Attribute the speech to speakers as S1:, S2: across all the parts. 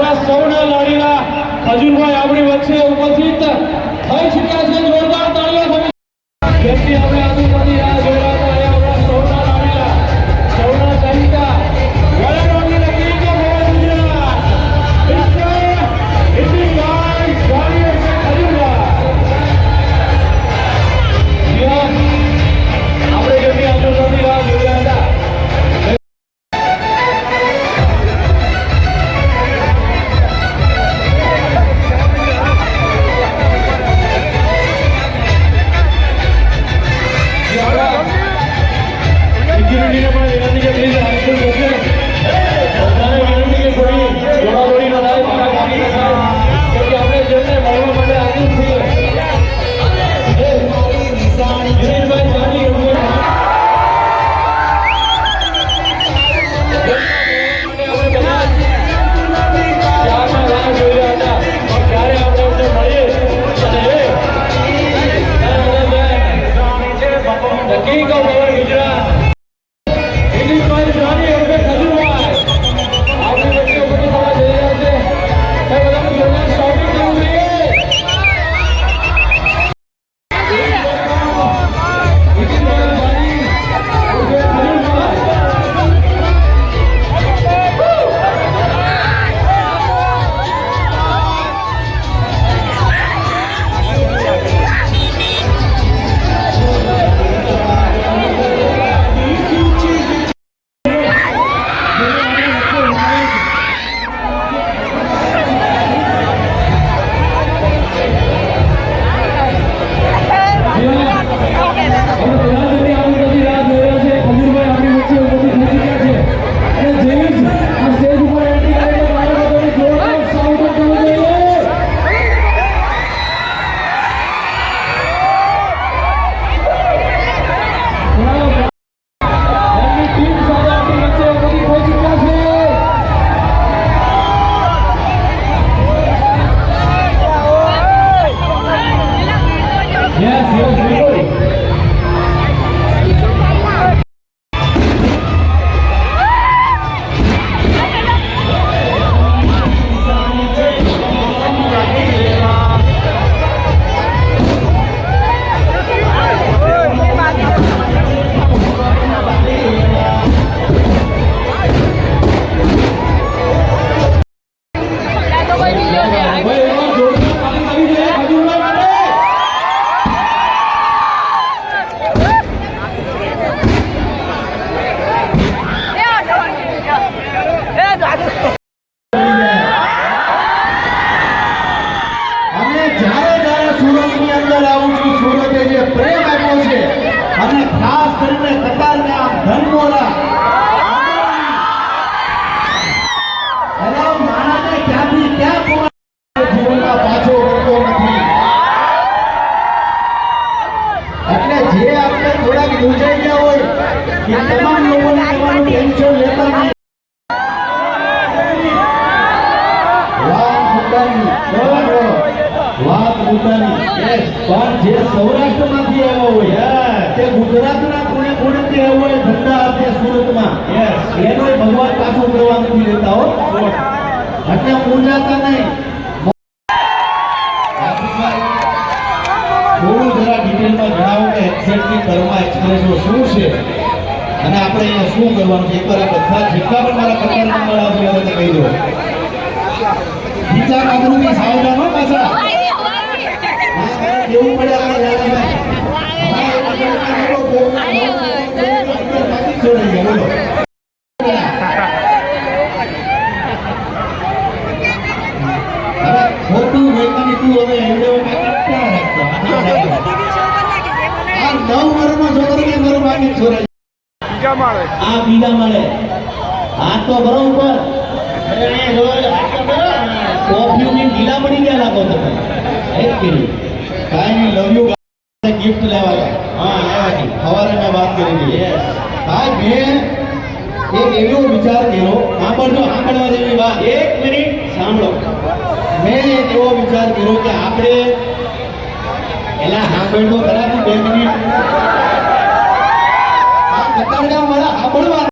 S1: આપણા સૌના લાડીલા ખજૂરભાઈ આપણી વચ્ચે ઉપસ્થિત થઈ ચૂક્યા છે. જોરદાર તાળીઓ તમે જેમની આપણે આજુબાજુ રાહ જોઈ રહ્યા હતા. એ આપણા સૌના લાડીલા સૌના ચહિતા વડાપ્રધાનની લગી કે ગુજરાત એટલી ગાય ગાડીઓ છે ખજૂરભાઈ. આપણે જેમની આજુબાજુ રાહ જોઈ રહ્યા હતા. સૌરાષ્ટ્રમાંથી આવ્યા હોય તે ગુજરાતના કોણે કોણેથી આવ્યા હોય ધંધા આપે સુરતમાં એનો ભગવાન પાછું કરવા નથી લેતા હો. એટલે મૂંઝાતા નહીં. થોડું જરા ડિટેલમાં જણાવો કે એક્ઝેક્ટલી કર્મા એક્સપ્રેસો શું છે અને આપણે અહીંયા શું કરવાનું છે. એકવાર આ બધા જેટલા પણ મારા કતાર નંબર આવશે એ બધા કહી દો. બીજા કામરૂપી સાવધાન હો પાછા કેવું પડે આપણે ખોટું વૈજ્ઞાનિક હવે એવડે આ 9 વર્ષનો છોકરો કે મારો બાકી છોરે બીજા માળે આ તો બરોબર કોફીની ઢીલા પડી ગયા લાગો તમે એક કિલો કાઈ લવ યુ ગિફ્ટ લેવા. હા લેવાની સવારે મેં વાત કરી હતી. હા મેં એક એવો વિચાર કર્યો. સાંભળવા જેવી વાત. એક મિનિટ સાંભળો. મેં એક એવો વિચાર કર્યો કે આપણે એલા સાંભળતો ખરા 2 મિનિટ આ કતારગામ વાળા સાંભળવા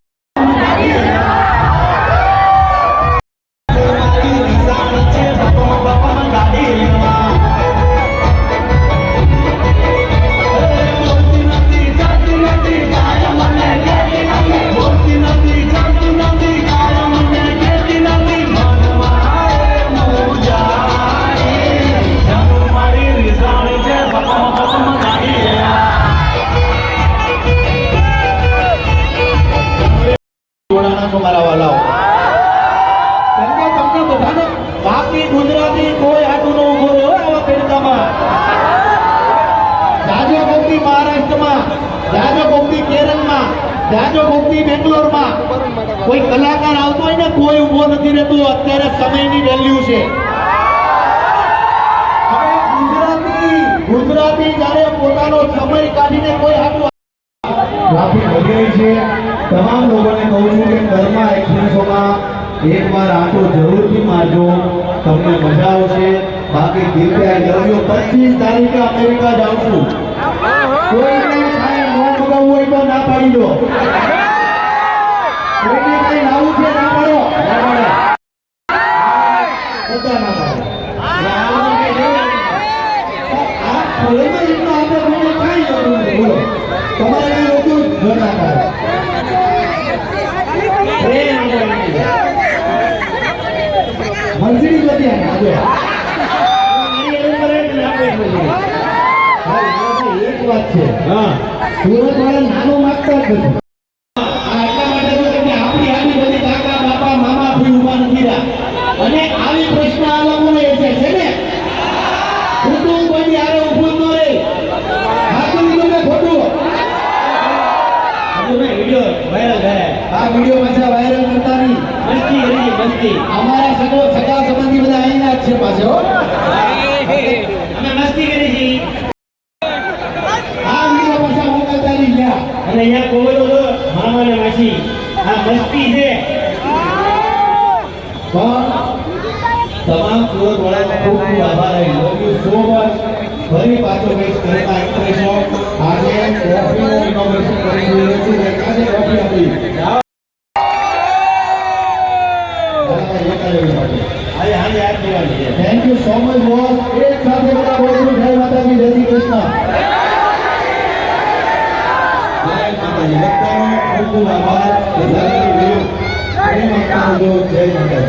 S1: બધાને બાકી ગુજરાતી કોઈ આટું ન ઉભો રહ્યો આવા પેડકામાં. જાજો કોકની મહારાષ્ટ્રમાં, જાજો કોકની કેરળમાં, જાજો કોકની બેંગ્લોરમાં કોઈ કલાકાર આવતો હોય ને કોઈ ઉભો નથી રહેતો. અત્યારે સમયની વેલ્યુ છે. હવે ગુજરાતી જ્યારે પોતાનો સમય કાઢીને કોઈ આટલું ટ્રાફિક વધી છે. તમામ લોકોને કહું છું કે ઘરમાં એક્સપ્રેસોમાં એકવાર આટો જરૂરથી મારજો, તમને મજા આવશે. બાકી દિલથી આઈ લવ યુ. 25 તારીખે અમેરિકા જાઉં છું. કોઈને કાંઈ નોન મગાવવું હોય તો ના પાડી દો. કોઈને કાંઈ લાવવું છે ના પાડો. બધા ના પાડો. આ ખોલેમાં એટલો આપણે કોઈને કાંઈ જરૂર નથી. બોલો તમારે કઈ રોક્યું ઘર ના પાડો. મંજૂરી નથી આજે. એક વાત છે, હા, સુરત વાળા નાનો માગતા જ નથી. એટલા માટે તો કે આપણી આવી બધી કાકા બાપા મામા કોઈ ઉભા નથી રહ્યા. અને આવી પ્રશ્ન આ લોકોને છે ને કુટુંબ બની આરે ઉભું ન રહે. હાથું લીધું કે ખોટું? વિડીયો વાયરલ થાય. આ વિડીયો પાછા વાયરલ કરતા નહીં. મસ્તી કરી મસ્તી. અમારા સગા સંબંધી બધા અહીંના જ છે પાછો. અમે મસ્તી કરી છે. આ વિડીયો પાછા મોકલતા નહીં ગયા. અને અહીંયા કોવલો તો મામા ને માસી આ મસ્તી છે. પણ તમામ સુરત વાળાનો ખૂબ ખૂબ આભાર. Love you so much. ફરી પાછો કઈક કરતા એક્સપ્રેસો આજે કોફીનું ઇનોવેશન કરી રહ્યો છું. આજે કોફી આપી thank you so much boss. એક સાથે બધા બોલું જય માતાજી, જય શ્રી કૃષ્ણ. જય માતાજી. બધાનો ખૂબ ખૂબ આભાર. જય માતાજી.